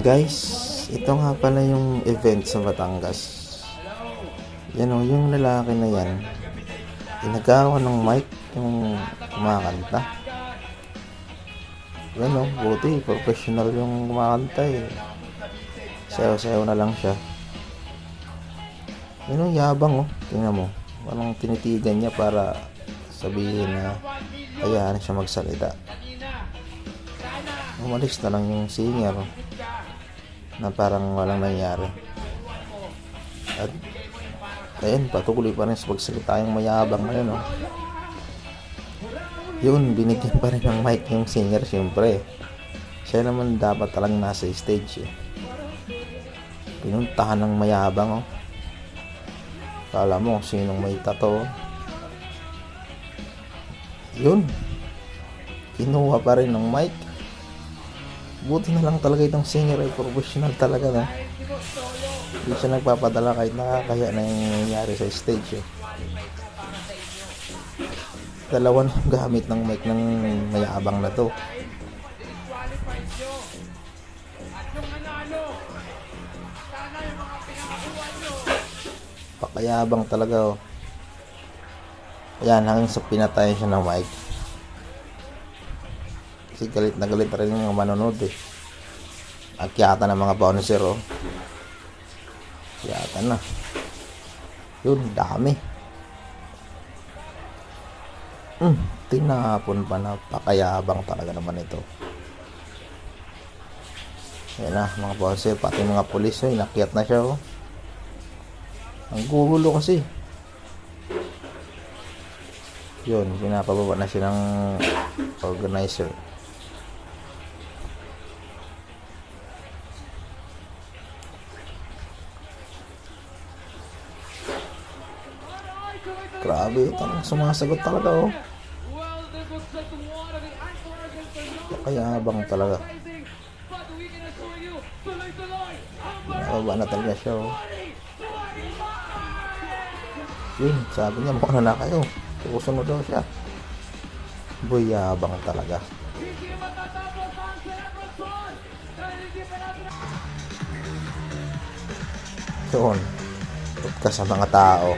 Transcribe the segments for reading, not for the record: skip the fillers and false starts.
Guys, ito nga pala yung event sa Batangas. Yan o, yung lalaki na yan, inagawa ng mic yung kumakanta. Yan o, buti, professional yung kumakanta eh. Sayaw-sayaw na lang siya. Yan o, yabang o, tingnan mo. Anong tinitigan niya para sabihin na hayaan siya magsalita. Umalis na lang yung singer na parang walang nangyari. At ayun, patuloy pa rin sa pagsalita yung mayabang na yun, oh. Yun, binigyan pa rin ng mic yung singer, syempre. Siya naman dapat talagang nasa stage eh. Pinuntahan ng mayabang, oh. Kala mo sinong may tato. Yun, kinuha pa rin ng mic. Buti na lang talaga itong singer ay professional talaga, no? Hindi siya nagpapadala kahit nakakaya na yung nangyayari sa stage eh. Dalawa na gamit ng mic ng mayabang na to. Pakayabang talaga, oh. Ayan, hanggang sa pinatayan siya ng mic. Kasi galit na rin yung mga manonood eh. Akyata ng mga bouncer, oh. Akyata na. Yun, dami. Tinapon pa na. Pakayabang talaga naman ito. Ayan na, mga bouncer. Pati mga pulis, oh. Inakyat na siya, oh. Ang gugulo kasi. Yun, pinapababa na siya ng organizer. Grabe, talagang sumasagot talaga, oh. Kayabang talaga. Nakababa na talaga siya, oh. Yun, sabi niya, mukha na kayo. Susunod daw siya. Buyabang talaga. Yun, tut ka sa mga tao.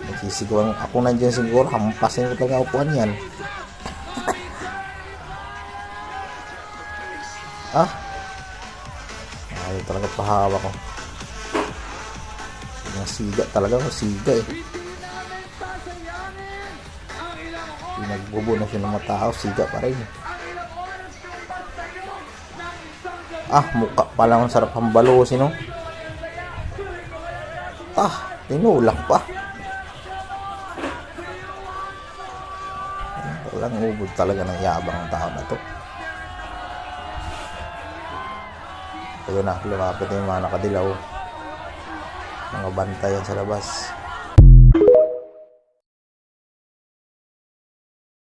Nagsisigawan ako, nandiyan siguro, hampasin ko talaga upuan yan. Ayaw talaga pahawa ko. Siga talaga, siga eh. Pinagbubo na siya ng mga tao, siga pa rin. Mukha pa lang, sarap hambalusin, no? Tinulak pa. Walang ubod talaga ng yabang ng tao na to. Ayun na, lumapit yung mga nakadilaw. Mga bantayan sa labas.